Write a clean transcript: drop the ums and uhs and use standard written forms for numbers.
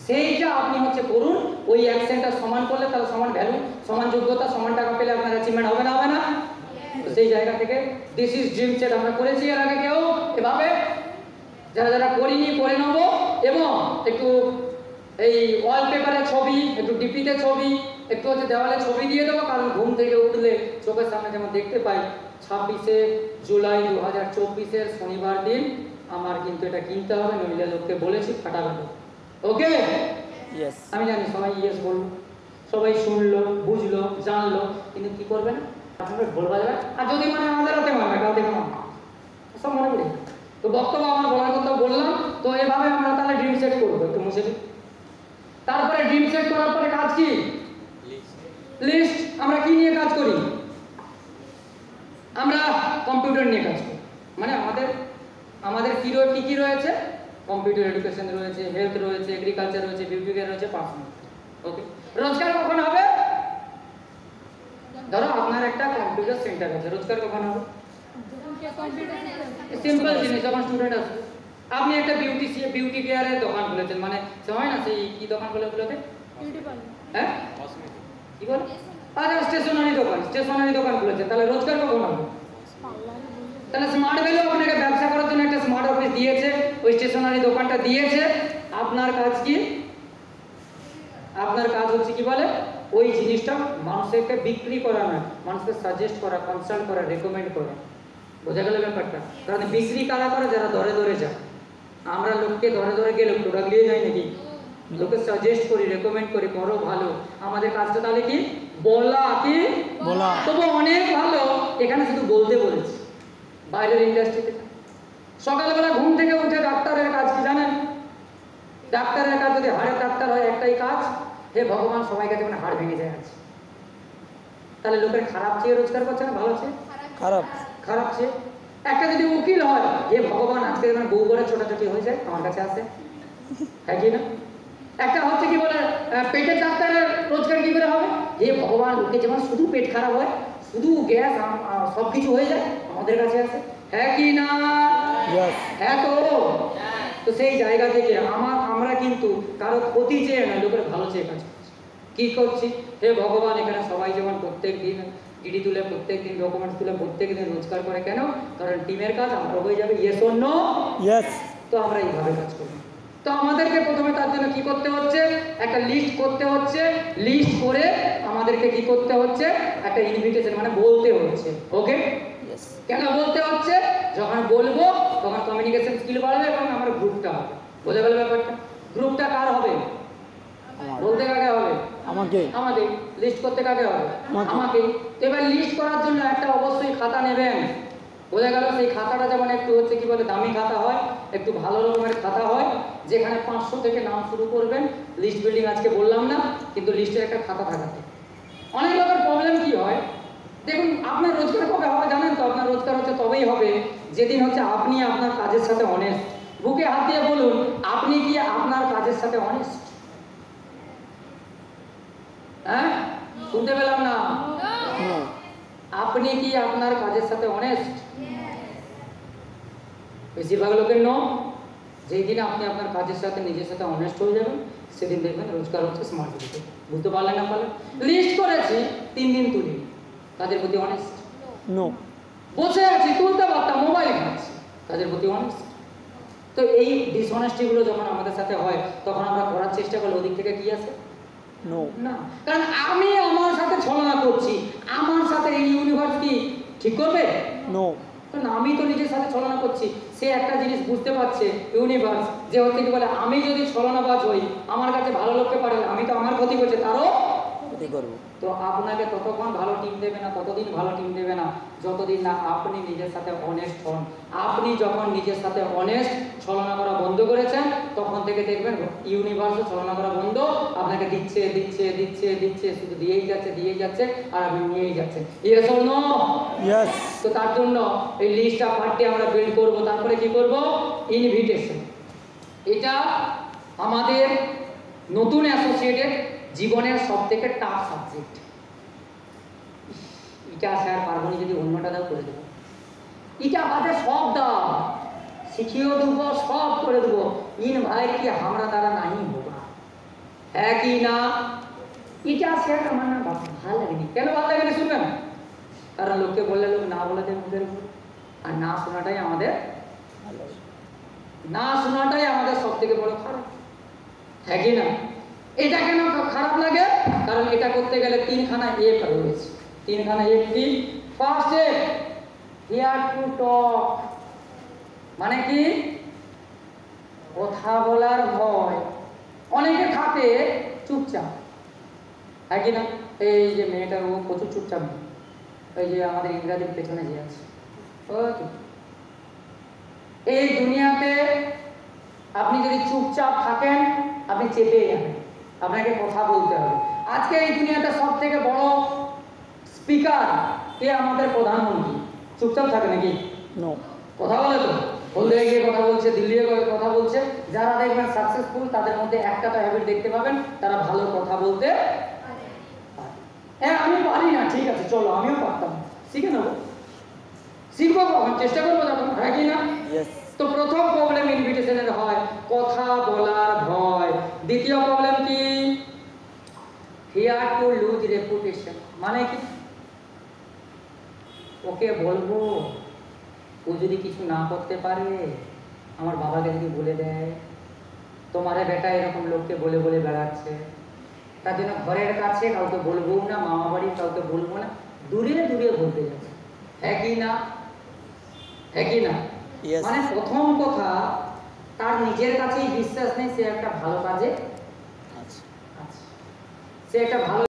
সেইটা আপনি হচ্ছে করুন। ওই অ্যাকশনটা সমান করলে তাহলে সমান ভ্যালু, সমান যোগ্যতা, সমান টাকা পেলে আপনার অ্যাচিভমেন্ট হবে না, হবে না? তো সেই জায়গা থেকে দিস ইজ ড্রিম সেট আমরা করেছি এর আগে কেউ এভাবে? যারা যারা করিনি করে নেব। এবং একটু এই ওয়ালপেপারের ছবি, একটু ডিপিতে ছবি, একটু হচ্ছে দেওয়ালে ছবি দিয়ে দেবো, কারণ ঘুম থেকে উঠলে চোখের সামনে যেমন দেখতে পাই 26শে জুলাই 2024 শনিবার দিন আমার কিন্তু এটা কিনতে হবে, নইলে লোককে বলেছি ফাটাবে। ওকে? ইয়েস। আমি জানি সবাই ইয়েস বললো, সবাই শুনলো, বুঝলো, জানলো, কিন্তু কি করবে না? আপনাদের বলবা যাবে। আর যদি মানে আমাদের হাতে মানবে, কাউ দেখে মানবে, সব মনে করি। তো বক্তব্য আমার বলার কথা বললাম। তো এভাবে আমরা তাহলে ড্রিম সেট করবো, একটু মুছে দিই। তারপরে ড্রিম সেট করার পরে কাজ কি? লিস্ট। আমরা কি নিয়ে কাজ করি? আমরা কম্পিউটার নিয়ে কাজ করি। মানে আমাদের কি কি রয়েছে? কম্পিউটার এডুকেশন রয়েছে, হেলথ রয়েছে, এগ্রিকালচার রয়েছে, বিউটি কেয়ার রয়েছে, পার্সোনাল। ওকে, রোজগার কখন হবে? ধরো আপনার একটা কম্পিউটার সেন্টার আছে, রোজগার কখন হবে? সিম্পল জিনিস, যখন স্টুডেন্ট আছে। আপনি একটা বিউটি কেয়ারের দোকান খুলেছেন, মানে সে হয় না সেই কি দোকান খুলেছে? হ্যাঁ কি বল? আচ্ছা, স্টেশনারি দোকান খুলেছেন, তাহলে রোজগার কখন হবে? তাহলে স্মার্ট ভ্যালু আপনাকে ব্যবসা করার জন্য একটা স্মার্ট অফিস দিয়েছে, ওই স্টেশনারি দোকানটা দিয়েছে। আপনার কাজ কি? আপনার কাজ হচ্ছে কি বলে, ওই জিনিসটা মানুষকে বিক্রি করা না, মানুষকে সাজেস্ট করা, কনসাল্ট করা, রেকমেন্ড করা। বোঝা গেল ব্যাপারটা? কারণ বিক্রি কারা করে? যারা দরে দরে যায়। আমরা লোককে দরে দরে গেলে প্রোডাক্ট নিয়ে যাই নাকি? লোকে সাজেস্ট করি, রেকমেন্ড করি, করো ভালো। আমাদের কাজটা তাহলে কি? বলা। কি বলা? তবু অনেক ভালো, এখানে শুধু বলতে বলেছি। বাইরের ইন্ডাস্ট্রিতে সকালবেলা ঘুম থেকে উঠে ডাক্তারের কাজ কি জানেন? ডাক্তারের কাজ যদি হাড়ের ডাক্তার হয়, একটাই কাজ, হে ভগবান সবাই কাছে মানে হাড় ভেঙে যায় আছে। তাহলে লোকের খারাপ চেয়ে রোজগার করছে না ভালো চেয়ে? খারাপ চেয়ে। একটা যদি উকিল হয়, হে ভগবান আজকে যেমন বউ করে ছোটাছুটি হয়ে যায় আমার কাছে আসে, হ্যাঁ কি না? একটা হচ্ছে কি বলে পেটের ডাক্তারের রোজগার কি করে হবে? হে ভগবান, লোকে যেমন শুধু পেট খারাপ হয়, শুধু গ্যাস সব কিছু হয়ে যায়, আমাদের কাছে আসে, হ্যাঁ কি না? হ্যাঁ তো সেই জায়গা থেকে আমরা কিন্তু কারো ক্ষতি চেয়ে না, লোকের ভালো চেয়ে কাজ করছি। কি করছি? হে ভগবান, এখানে সবাই যেমন প্রত্যেক দিন ডিডি তুলে, প্রত্যেক দিন ডকুমেন্টস তুলে, প্রত্যেক দিন রোজগার করে, কেন? কারণ টিমের কাজ আমরা হয়ে যাবে ইয়েস অর নো। তো আমরা এইভাবে কাজ করি। তো আমাদেরকে প্রথমে তার জন্য কি করতে হচ্ছে? একটা লিস্ট করতে হচ্ছে। লিস্ট করে আমাদেরকে কি করতে হচ্ছে? একটা ইনভিটেশন, মানে বলতে হচ্ছে। ওকে, কেন বলতে হচ্ছে? যখন বলবো তখন কমিউনিকেশন স্কিল বাড়বে এবং আমার গ্রুপটা হবে। বোঝা গেল ব্যাপারটা? গ্রুপটা কার হবে? বলতে কাকে হবে? আমাকে। লিস্ট করতে কাকে হবে? আমাকে। এবার লিস্ট করার জন্য একটা অবশ্যই খাতা নেবেন। বোঝা গেল? সেই খাতাটা যেমন একটু হচ্ছে কি বলে দামি খাতা হয়, একটু ভালো রকমের খাতা হয়, যেখানে 500 থেকে নাম শুরু করবেন। লিস্ট বিল্ডিং আজকে বললাম না, কিন্তু লিস্টের একটা খাতা থাকাতে অনেক লোকের প্রবলেম কি হয় দেখুন, আপনার রোজগার কবে হবে জানেন তো? আপনার রোজগার হচ্ছে তবেই হবে যেদিন হচ্ছে আপনি আপনার কাজের সাথে অনেস্ট। বুকে হাত দিয়ে বলুন, আপনি কি আপনার কাজের সাথে অনেস্ট? হ্যাঁ, শুনতে পেলাম না। আপনি কি আপনার কাজের সাথে অনেস্ট? বেশিরভাগ লোকের নো। যেই দিন আপনি আপনার কাজের সাথে নিজের সাথে অনেস্ট হয়ে যাবেন, সেদিন দেখবেন রোজগার হচ্ছে স্মার্ট ভিডিও। বুঝতে পারলেন না? পারলেন? লিস্ট করেছি 3 দিন তুলি, তাদের প্রতি অনেস্ট? নো। বসে আছি, তুলতে পারতাম, মোবাইল ঘাঁটছি, তাদের প্রতি অনেস্ট? তো এই ডিসঅনেস্টিগুলো যখন আমাদের সাথে হয়, তখন আমরা করার চেষ্টা করলে ওদিক থেকে কি আছে? নো। না, কারণ আমি আমার সাথে ছলনা করছি, আমার সাথে এই ইউনিভার্স কি ঠিক করবে? নো। কারণ আমি তো নিজের সাথে ছলনা করছি। সে একটা জিনিস বুঝতে পারছে ইউনিভার্স, যে হচ্ছে কি বলে, আমি যদি ছলনাবাজ হই, আমার কাছে ভালো লোককে পাঠালে আমি তো আমার ক্ষতি করছি, তারও ক্ষতি করবো। তো আপনাকে ততক্ষণ ভালো টিম দেবে না, ততদিন ভালো টিম দেবে না, যতদিন না আপনি নিজের সাথে অনেস্ট হন। আপনি যখন নিজের সাথে অনেস্ট, ছলনা করা বন্ধ করেছেন, তখন থেকে দেখবেন ইউনিভার্সও ছলনা করা বন্ধ, আপনাকে দিচ্ছে দিচ্ছে দিচ্ছে দিচ্ছে, শুধু দিয়েই যাচ্ছে আর আপনি নিয়েই যাচ্ছেন। Yes or no? ইয়েস। তো তার জন্য এই লিস্টটা পার্টে আমরা বিল্ড করব। তারপরে কি করব? ইনভিটেশন। এটা আমাদের নতুন অ্যাসোসিয়েটেড জীবনের সবথেকে টাফ সাবজেক্ট। এটা স্যার পারবো না, যদি অন্যটা দাও করে দেবো। এটা বাদে সব দাও, শিখিয়েও দেবো, সব করে দেবো। ইন ভাই কি আমরা দ্বারা নাই হোগা। হ্যাঁ কি না? এটা আছে আমার না ভালো লাগেনি। কেন ভালো লাগেনি শুনবেন? কারণ লোককে বললে লোক না বলে দেয় মুখের উপর, আর না শোনাটাই আমাদের সব থেকে বড় খারাপ। হ্যাঁ কি না? এটা কেন খারাপ লাগে? কারণ এটা করতে গেলে তিনখানা এফ রয়েছে। তিনখানা এফ কি? First F here to talk, মানে কি? কথা বলার ভয়। অনেকে থাকে চুপচাপ, হ্যাঁ কি না? এই যে মেয়েটার ও প্রচুর চুপচাপ, এই যে আমাদের ইংরাজির পেছনে যে আছে, এই দুনিয়াতে আপনি যদি চুপচাপ থাকেন আপনি চেপে যাবেন, আপনাকে কথা বলতে হবে। আজকে এই দুনিয়াতে সব থেকে বড় স্পিকার কে? আমাদের প্রধানমন্ত্রী। চুপচাপ থাকে নাকি? কথা বলে তো, হলদিয়া গিয়ে কথা বলছে, দিল্লি গিয়ে কথা বলছে। যারা দেখবেন সাকসেসফুল তাদের মধ্যে একটা তো হ্যাবিট দেখতে পাবেন, তারা ভালো কথা বলতে পারে। হ্যাঁ আমি পারি না, ঠিক আছে চলো আমিও পারতাম, শিখে নেবো, শিখবো কখন? চেষ্টা করবো যখন, হ্যাঁ কি না? তো প্রথম প্রবলেম ইনভিটেশনের হয় কথা বলার ভয়। দ্বিতীয় প্রবলেম কি? ফিয়ার টু লুজ রেপুটেশন, মানে কি? ওকে বলবো, ও যদি কিছু না করতে পারে, আমার বাবাকে যদি বলে দেয় তোমারে বেটা এরকম লোককে বলে বলে বেড়াচ্ছে, তার জন্য ঘরের কাছে কাউকে বলবো না, মামা বাড়ির কাউকে বলবো না, দূরে দূরে বলতে যাবে। হ্যাঁ কি না? হ্যাঁ কি না? মানে প্রথম কথা, তার নিজের কাছেই বিশ্বাস নেই সে একটা ভালো কাজে আছে, সে একটা ভালো